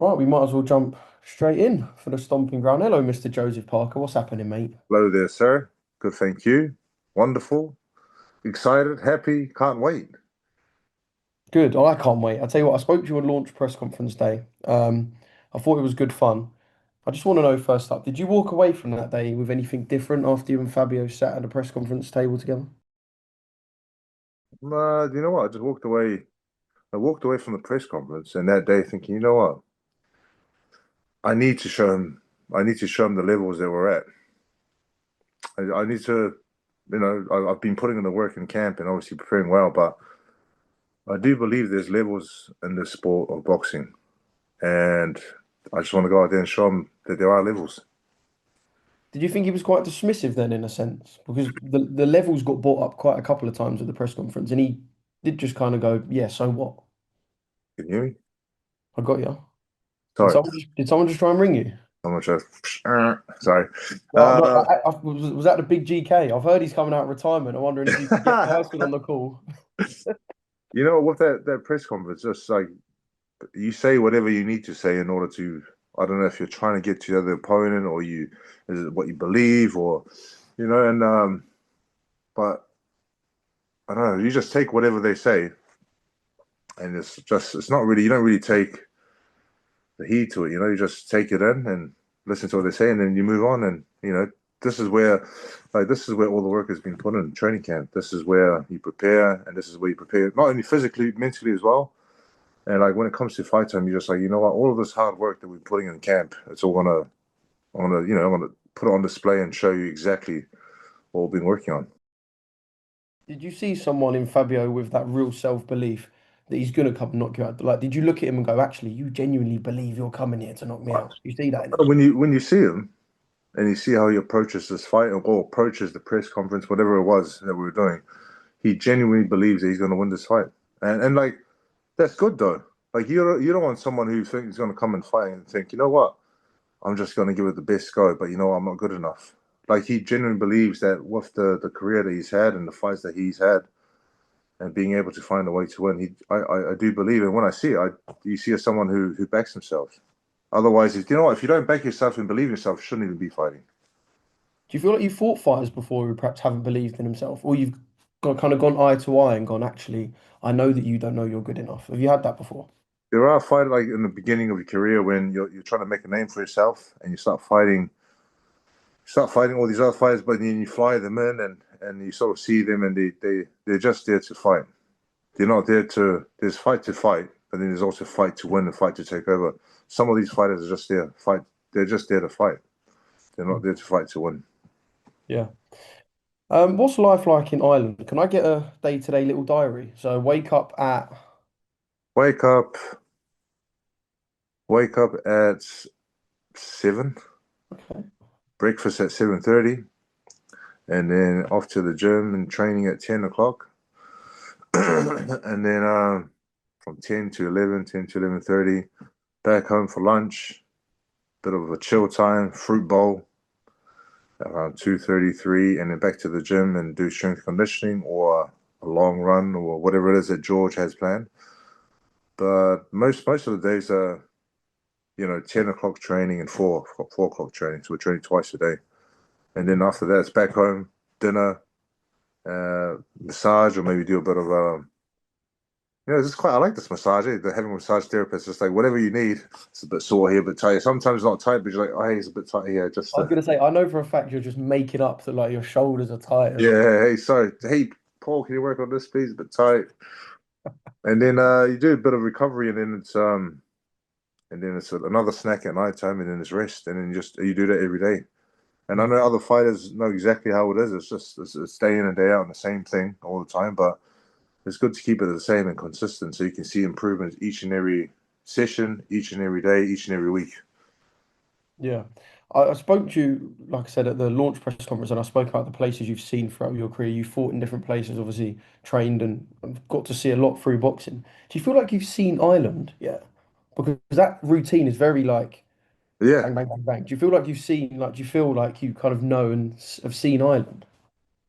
Right, we might as well jump straight in for the Stomping Ground. Hello, Mr. Joseph Parker. What's happening, mate? Hello there, sir. Good, thank you. Wonderful. Excited, happy, can't wait. Good. Oh, I can't wait. I tell you what, I spoke to you on launch press conference day. I thought it was good fun. I just want to know first up, did you walk away from that day with anything different after you and Fabio sat at the press conference table together? You know what? I just walked away. I walked away from the press conference and that day thinking, you know what? I need to show him. I need to show him the levels that we're at. I need to, I've been putting in the work in camp and obviously preparing well, but I do believe there's levels in the sport of boxing, and I just want to go out there and show him that there are levels. Did you think he was quite dismissive then, in a sense? Because the levels got brought up quite a couple of times at the press conference, and he did just kind of go, "Yeah, so what? Can you hear me? I got you." Did Sorry, someone just try and ring you? how much? Sorry. No, no, Uh, was that the big GK? I've heard he's coming out of retirement. I'm wondering if you could get Tyson on the call. You know, with that press conference, just like you say whatever you need to say in order to, I don't know if you're trying to get to the other opponent or you is it what you believe or and but I don't know, you just take whatever they say and it's not really you don't really take the heed to it, you just take it in and listen to what they say and then you move on and this is where this is where all the work has been put in training camp. This is where you prepare and this is where you prepare not only physically, mentally as well. And like when it comes to fight time, you're just like, you know what, all of this hard work that we're putting in camp, it's all I'm gonna put it on display and show you exactly what we've been working on. Did you see someone in Fabio with that real self-belief that he's gonna come and knock you out? Like, did you look at him and go, actually, you genuinely believe you're coming here to knock me out? You see that in him? When you see him and you see how he approaches this fight or approaches the press conference, whatever it was that we were doing, he genuinely believes that he's going to win this fight. And like that's good though. Like you don't want someone who thinks he's going to come and fight and think, you know what, I'm just going to give it the best go, but I'm not good enough. Like he genuinely believes that with the career that he's had and the fights that he's had, and being able to find a way to win. I do believe, and when I see it, you see as someone who backs himself. Otherwise, if you don't back yourself and believe in yourself, you shouldn't even be fighting. Do you feel like you fought fighters before who perhaps haven't believed in himself, or you've kind of gone eye to eye and gone, actually, I know that you don't know you're good enough. Have you had that before? There are fighters like in the beginning of your career when you're trying to make a name for yourself and you start fighting all these other fighters, but then you fly them in and you sort of see them and they're just there to fight. They're not there to. There's fight to fight, but then there's also fight to win and fight to take over. Some of these fighters are just there fight. They're just there to fight. They're not there to fight to win. Yeah. What's life like in Ireland? Can I get a day-to-day little diary? So wake up at Wake up, wake up at 7, okay. breakfast at 7:30, and then off to the gym and training at 10 o'clock, and then from 10 to 11:30, back home for lunch. Bit of a chill time, fruit bowl around 2:33, and then back to the gym and do strength conditioning or a long run or whatever it is that George has planned. But most of the days are 10 o'clock training and four o'clock training. So we're training twice a day. And then after that, it's back home, dinner, massage, or maybe do a bit of it's quite. I like this massage. Having a massage therapist, it's like whatever you need. It's a bit sore here, a bit tight. Sometimes it's not tight, but you're like, oh, hey, it's a bit tight here. I was gonna say, I know for a fact you're just making up that like your shoulders are tired. Yeah. Hey, sorry. Hey, Paul, can you work on this, please? A bit tight. And then you do a bit of recovery, and then it's another snack at night time, and then it's rest, and then you do that every day. And I Mm. know other fighters know exactly how it is. It's just it's day in and day out and the same thing all the time. But it's good to keep it the same and consistent so you can see improvements each and every session, each and every day, each and every week. Yeah. I spoke to you, like I said, at the launch press conference, and I spoke about the places you've seen throughout your career. You fought in different places, obviously trained and got to see a lot through boxing. Do you feel like you've seen Ireland? Yeah. Because that routine is very like Yeah, bang, bang, bang, bang. Do you feel like do you feel like you kind of know and have seen Ireland?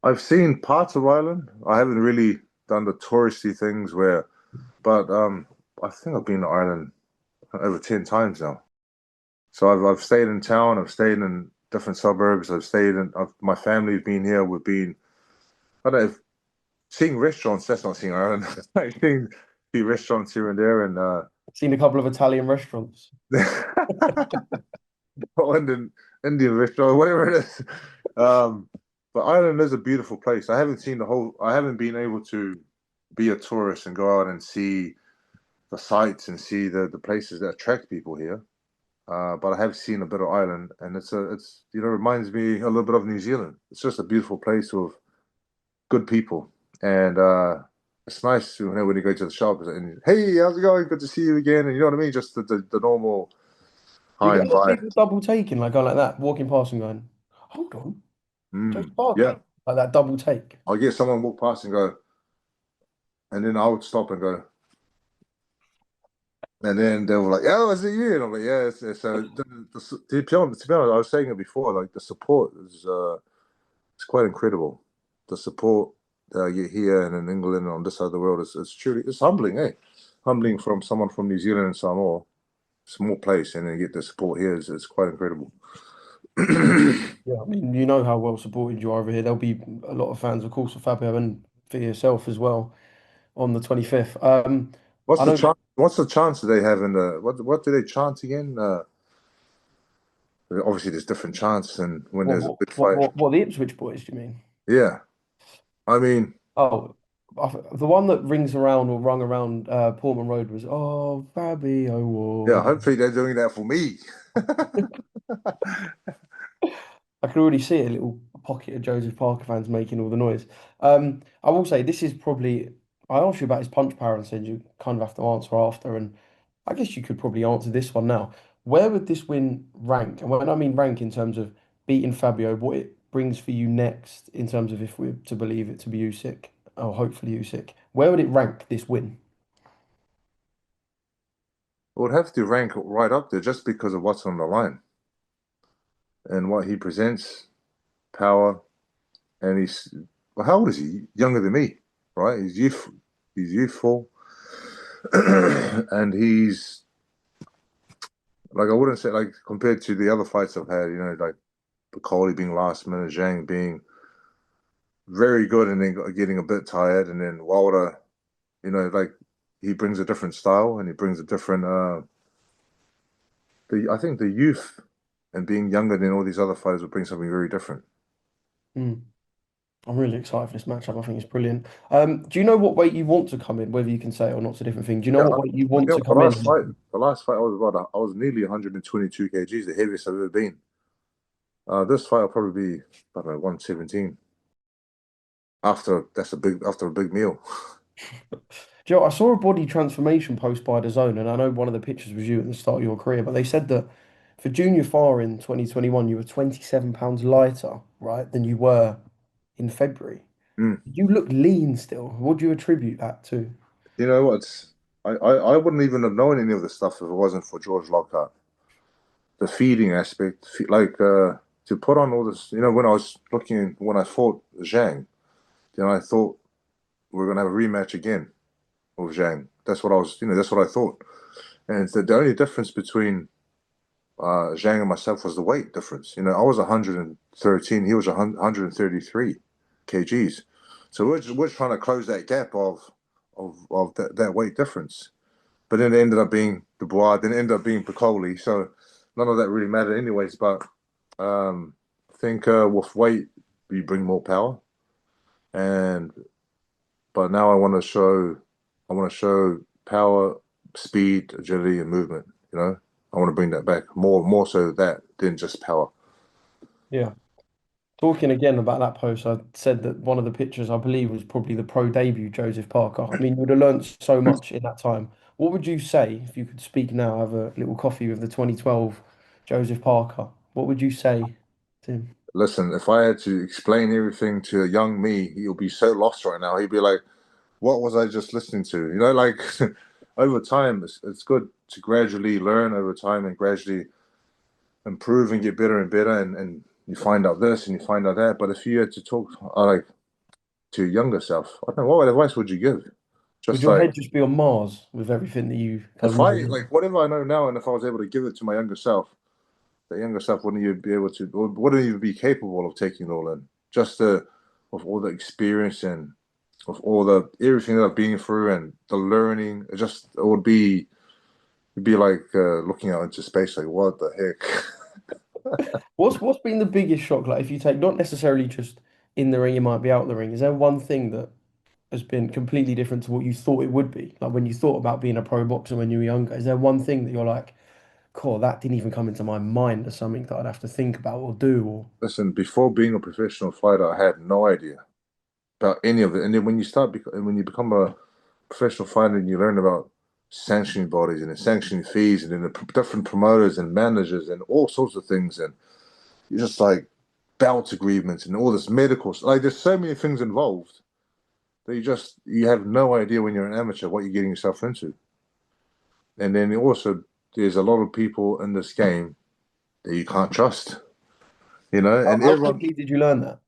I've seen parts of Ireland. I haven't really done the touristy things but I think I've been to Ireland. over 10 times now. So I've stayed in town, I've stayed in different suburbs, my family's been here. We've been, I don't know, seeing restaurants. That's not seeing Ireland. Like seeing few restaurants here and there, and Seen a couple of Italian restaurants. or Indian restaurant, whatever it is. Um, but Ireland is a beautiful place. I haven't seen the whole. I haven't been able to be a tourist and go out and see the sights and see the places that attract people here. But I have seen a bit of Ireland, and it's reminds me a little bit of New Zealand. It's just a beautiful place with good people, and it's nice when you go to the shop and hey, how's it going? Good to see you again, and you know what I mean. Just the normal Do you hi get a and lot of bye. people double taking, like going like that, walking past and going, hold on, Joseph Yeah, Parker, like that double take? I'll get someone walk past and go, and then I would stop and go, and then they were like, "Oh, is it you?" And I'm like, "Yeah." So to be honest, I was saying it before. Like the support is it's quite incredible. The support that I get here and in England and on this side of the world is truly it's humbling, eh? Humbling from someone from New Zealand and Samoa, small place, and then get the support here is quite incredible. Yeah, I mean, you know how well supported you are over here. There'll be a lot of fans, of course, for Fabio and for yourself as well on the 25th. What's I the know chance? What's the chance that they have in the what do they chant again? Obviously, there's different chants, and when what there's a what big what fight, what, what the Ipswich boys, do you mean? yeah. I mean, Oh, the one that rings around or rung around Portman Road was, oh, Fabio yeah. Ward. Hopefully, they're doing that for me. I can already see a little pocket of Joseph Parker fans making all the noise. I will say this is probably. I asked you about his punch power and said you kind of have to answer after, and I guess you could probably answer this one now. Where would this win rank? And when I mean rank in terms of beating Fabio, what it brings for you next in terms of if we're to believe it to be Usyk, or hopefully Usyk, where would it rank this win? Would have to rank right up there just because of what's on the line and what he presents, power, and he's well, how old is he? Younger than me, right? He's youthful, and he's like I wouldn't say like compared to the other fights I've had, like Bacoli being last minute, Zhang being very good and then getting a bit tired, and then Wilder, like he brings a different style and he brings a different. I think the youth and being younger than all these other fighters will bring something very different. Mm. I'm really excited for this matchup. I think it's brilliant. Do you know what weight you want to come in? Whether you can say it or not, it's a different thing. Do you know Yeah, what weight you want to the come last in? fight, I was nearly 122 kgs, the heaviest I've ever been. This fight will probably be I don't know 117 after a big meal. Joe, I saw a body transformation post by DAZN, and I know one of the pictures was you at the start of your career, but they said that for Junior Far in 2021, you were 27 pounds lighter, right, than you were in February. Mm. You look lean still. What do you attribute that to? You know what? I wouldn't even have known any of this stuff if it wasn't for George Lockhart. The feeding aspect, like to put on all this. When I fought Zhang, I thought we are gonna have a rematch again with Zhang. That's what I was. That's what I thought. And the only difference between Zhang and myself was the weight difference. I was 113, he was 133 kgs. So we're trying to close that gap of that weight difference. But then it ended up being Dubois, then it ended up being Piccoli. So none of that really mattered anyways. But I think with weight, you bring more power. And but now I want to show power, speed, agility, and movement. I want to bring that back more so that than just power. Yeah. Talking again about that post, I said that one of the pictures I believe was probably the pro debut Joseph Parker. I mean, you would have learned so much in that time. What would you say if you could speak now, have a little coffee with the 2012 Joseph Parker? What would you say to him? Listen, if I had to explain everything to a young me, he'll be so lost right now. He'd be like, "What was I just listening to?" Like over time, it's good to gradually learn over time and gradually improve and get better and better, and you find out this and you find out that. But if you had to talk like to your younger self, I don't know what advice would you give? Would Just your like head just be on Mars with everything that you kind of if I know? like whatever I know now, and if I was able to give it to my younger self, the younger self wouldn't even be able to, or wouldn't even be capable of taking it all in. Just the of all the experience and of all the everything that I've been through and the learning. It would be it'd be like looking out into space. Like what the heck? What's been the biggest shock? Like if you take not necessarily just in the ring, you might be out the ring. Is there one thing that has been completely different to what you thought it would be? Like when you thought about being a pro boxer when you were younger, is there one thing that you're like, cool, that didn't even come into my mind as something that I'd have to think about or do or Listen, before being a professional fighter, I had no idea about any of it. And then when you become a professional fighter and you learn about sanctioning bodies and the sanctioning fees and then the different promoters and managers and all sorts of things, and you're just like bout agreements and all this medical like there's so many things involved that you have no idea when you're an amateur what you're getting yourself into. And then also there's a lot of people in this game that you can't trust, and how everyone quickly did you learn that?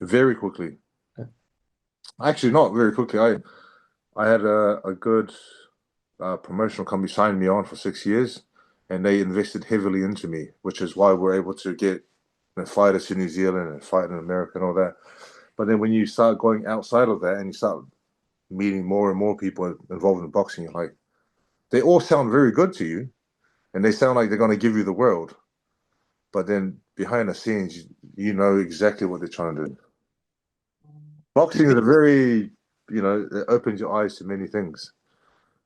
very quickly. Actually, not very quickly. I had a good promotional company sign me on for 6 years, and they invested heavily into me, which is why we're able to get fighters to New Zealand and fight in America and all that. But then when you start going outside of that and you start meeting more and more people involved in boxing, you're like, they all sound very good to you, and they sound like they're going to give you the world. But then behind the scenes, you know exactly what they're trying to do. Do you Boxing is think a very, it opens your eyes to many things.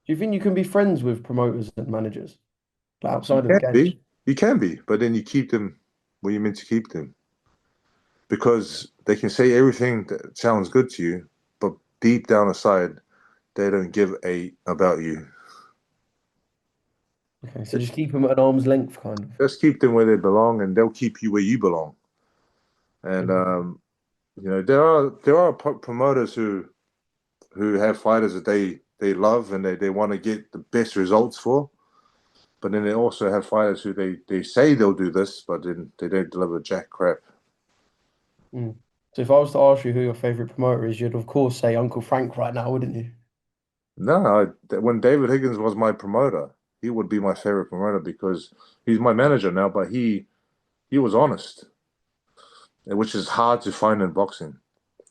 do you think you can be friends with promoters and managers like, You outside of the can game? be, you can be, but then you keep them where you're meant to keep them because they can say everything that sounds good to you, but deep down inside, they don't give a about you. Okay, so just keep them at an arm's length, kind of. Just keep them where they belong, and they'll keep you where you belong. And Okay. there are promoters who have fighters that they love and they want to get the best results for. But then they also have fighters who they say they'll do this, but then they don't deliver jack crap. Mm. So if I was to ask you who your favorite promoter is, you'd of course say Uncle Frank right now, wouldn't you? No, when David Higgins was my promoter, he would be my favorite promoter because he's my manager now, but he was honest, which is hard to find in boxing.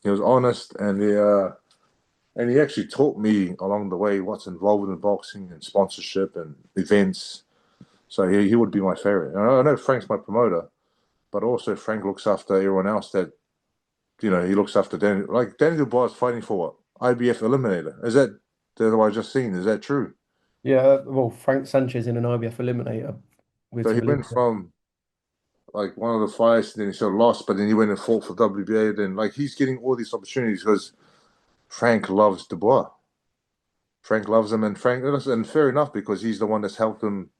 He was honest, and he actually taught me along the way what's involved in boxing and sponsorship and events. So he would be my favorite. And I know Frank's my promoter, but also Frank looks after everyone else that he looks after Daniel. Like Daniel Dubois is fighting for what? IBF Eliminator. Is that the one I just seen? Is that true? Yeah, well, Frank Sanchez in an IBF eliminator with So some he went eliminator. from like one of the fights, then he sort of lost, but then he went and fought for WBA. Then like he's getting all these opportunities because Frank loves Dubois. Frank loves him, and and fair enough because he's the one that's helped him,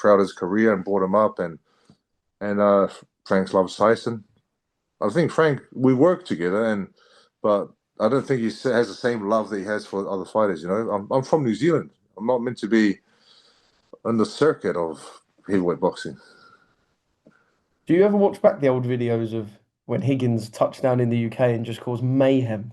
throughout his career and brought him up, and Frank loves Tyson. I think Frank, we work together, but I don't think he has the same love that he has for other fighters. I'm from New Zealand. I'm not meant to be on the circuit of heavyweight boxing. Do you ever watch back the old videos of when Higgins touched down in the UK and just caused mayhem?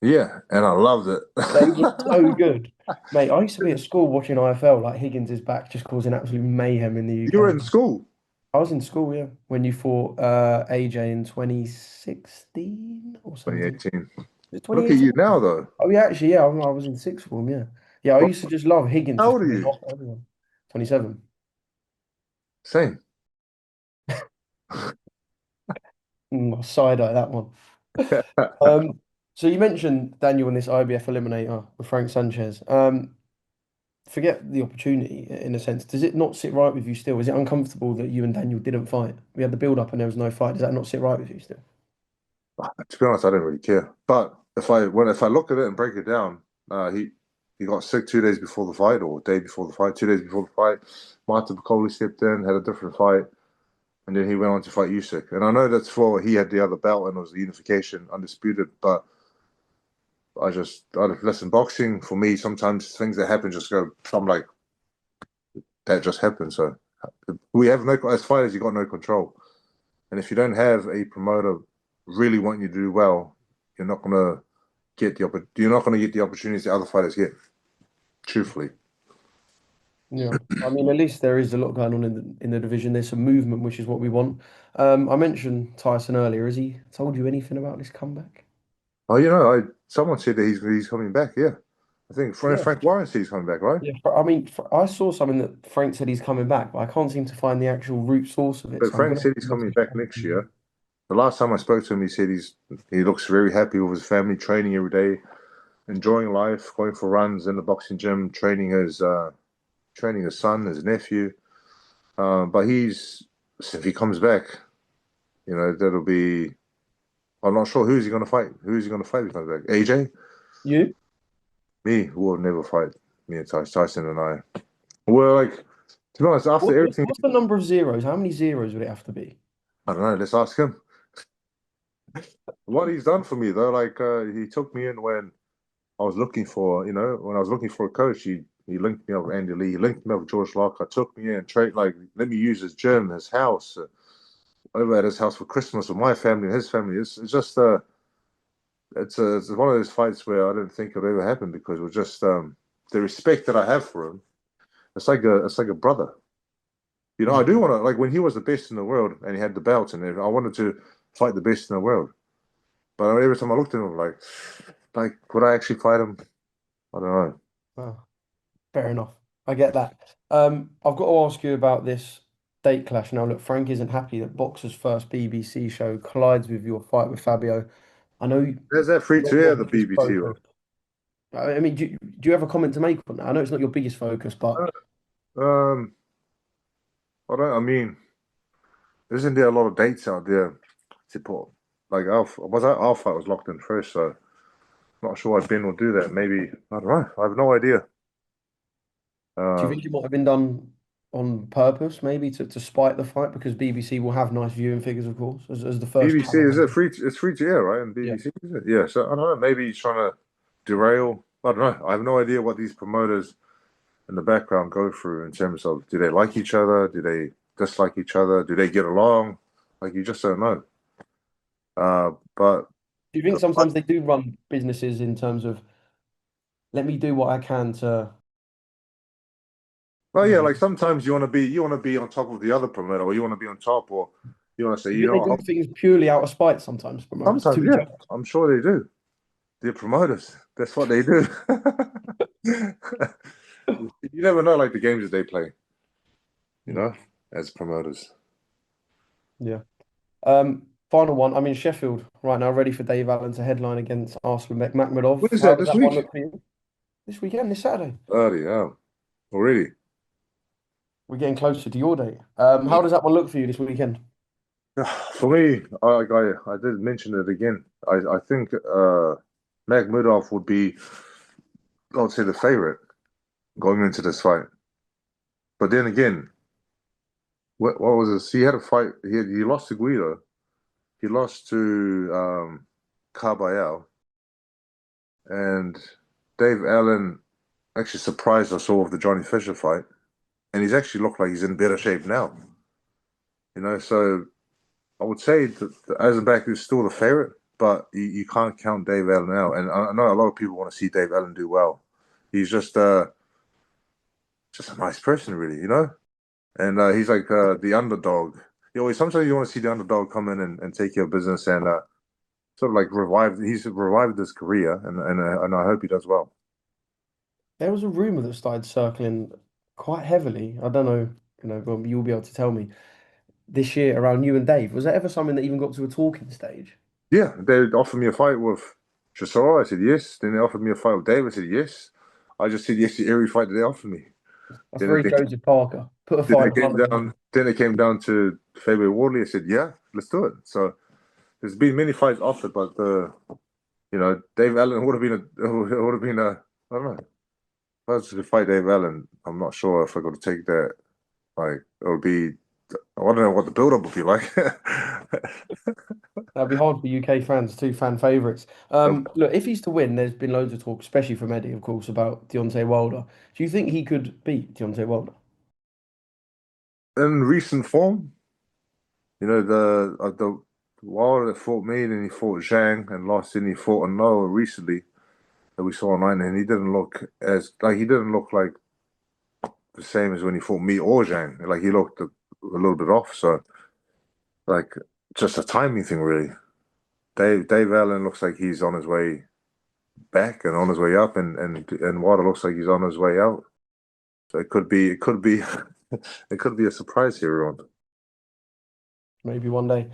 Yeah, and I loved it. They were so good. Mate, I used to be at school watching IFL, like Higgins is back, just causing absolute mayhem in the You were UK. in school, I was in school, yeah, when you fought AJ in 2016 or 17. 2018. Was it Look at 2018? you now, though. Oh, yeah, actually, yeah, I was in sixth form, yeah. Yeah, I Well, used to just love Higgins how just old are coming you? off everyone. 27. Same. Side eye, that one. Um, so you mentioned Daniel in this IBF eliminator with Frank Sanchez. Forget the opportunity in a sense. Does it not sit right with you still? Is it uncomfortable that you and Daniel didn't fight? We had the build up and there was no fight. Does that not sit right with you still? To be honest, I don't really care. But if I look at it and break it down, he got sick 2 days before the fight, or a day before the fight, 2 days before the fight. Martin Piccoli stepped in, had a different fight, and then he went on to fight Usyk. And I know that's for he had the other belt and it was the unification, undisputed. But listen, boxing for me, sometimes things that happen just go. I'm like, that just happened. So we have no, as fighters, you got no control. And if you don't have a promoter really wanting you to do well, you're not gonna get the you're not going to get the opportunities the other fighters get. Truthfully, Yeah, I mean, at least there is a lot going on in the division. There's some movement, which is what we want. I mentioned Tyson earlier. Has he told you anything about this comeback? oh, I someone said that he's coming back. Yeah, I think Yeah. Frank Warren said he's coming back, right? Yeah, I mean, I saw something that Frank said he's coming back, but I can't seem to find the actual root source of it. But So I'm Frank gonna said he's coming message back Frank. next year. The last time I spoke to him, he said he looks very happy with his family, training every day, enjoying life, going for runs in the boxing gym, training his son, his nephew. But if he comes back, that'll be. I'm not sure who's he going to fight. Who's he going to fight if he comes back? AJ? You? Me? We'll never fight. Me and Tyson and I. Well, like to be honest, after everything, What's the number of zeros? How many zeros would it have to be? I don't know. Let's ask him what he's done for me though. Like he took me in when I was looking for, when I was looking for a coach. He linked me up with Andy Lee. He linked me up with George Lockhart. Took me in, trade like let me use his gym, his house. Over at his house for Christmas with my family and his family. It's just it's one of those fights where I didn't think it would ever happen because it was just the respect that I have for him. It's like a brother. I Yeah. do want to like when he was the best in the world and he had the belt and everything, I wanted to fight the best in the world. But every time I looked at him, would I actually fight him? I don't know. Oh, fair enough. I get that. I've got to ask you about this date clash now. Look, Frank isn't happy that Boxer's first BBC show collides with your fight with Fabio. I know There's that free not to your air the biggest BBC one. focus. I mean, do you have a comment to make on that? I know it's not your biggest focus, but Um, I don't. I mean, isn't there a lot of dates out there to put? Like our fight was locked in first, so not sure why Ben will do that. Maybe I don't know. I have no idea. do you Um, think it might have been done on purpose, maybe to spite the fight? Because BBC will have nice viewing figures, of course, as the first BBC channel. is it free? It's free to air, right? And Yeah. BBC is it? Yeah. So I don't know. Maybe he's trying to derail. I don't know. I have no idea what these promoters in the background go through in terms of do they like each other? Do they dislike each other? Do they get along? Like you just don't know. But Do you think sometimes they do run businesses in terms of let me do what I can to, well, I yeah, don't know. like sometimes you want to be on top of the other promoter, or you want to be on top, or you want to say, Do you think they do things purely out of spite sometimes, promoters, sometimes, to each yeah, other? I'm sure they do. They're promoters. That's what they do. You never know, like the games that they play, you Mm, know, as promoters. yeah. Final one. I'm in Sheffield right now, ready for Dave Allen to headline against Arsenal When Makhmedov. is How that does this that one week? look for you? This weekend, this Saturday. Bloody hell. Already. We're getting closer to your date. How does that one look for you this weekend? For me, I did mention it again. I think Makhmudov would be, I would say, the favorite going into this fight. But then again, what was this? He had a fight. He lost to Guido. He lost to Carbayal, and Dave Allen actually surprised us all with the Johnny Fisher fight, and he's actually looked like he's in better shape now. So I would say that Eisenbach is still the favorite, but you can't count Dave Allen out. And I know a lot of people want to see Dave Allen do well. He's just a nice person, really. And he's like the underdog. Sometimes you want to see the underdog come in and take your business and sort of like revive. He's revived his career, and I hope he does well. There was a rumor that started circling quite heavily. I don't know, well, you'll be able to tell me this year around you and Dave. Was there ever something that even got to a talking stage? Yeah, they offered me a fight with Chisora. I said yes. Then they offered me a fight with Dave. I said yes. I just said yes to every fight that they offered me. That's Then it, very Joseph Parker. Put a then fight it in came front of down. him. Then it came down to Faber Wardley. I said yeah, let's do it. So there's been many fights offered, but Dave Allen would have been a I don't know. If I was to fight Dave Allen, I'm not sure if I got to take that. Like it would be. I don't know what the build up would be like. That'd be hard for UK fans, two fan favourites. Look, if he's to win, there's been loads of talk, especially from Eddie, of course, about Deontay Wilder. Do you think he could beat Deontay Wilder? In recent form, the Wilder that fought me, then he fought Zhang and lost, then he fought Noah recently. that we saw online, and he didn't look like the same as when he fought me or Zhang. Like he looked a little bit off. So like just a timing thing, really. Dave Allen looks like he's on his way back and on his way up, and Wilder looks like he's on his way out. So it could be, it could be a surprise here, everyone. Maybe one day.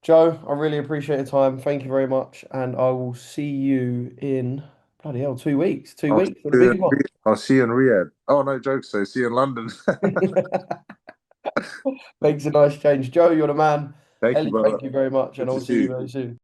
Joe, I really appreciate your time. Thank you very much. And I will see you in bloody hell, 2 weeks. Two I'll see weeks for the you big one. I'll see you in Riyadh. Oh no, jokes. So see you in London. Makes a nice change. Joe, you're the man. Thank you, Ellie, brother. thank you very much. Good And to I'll see see you you. very soon.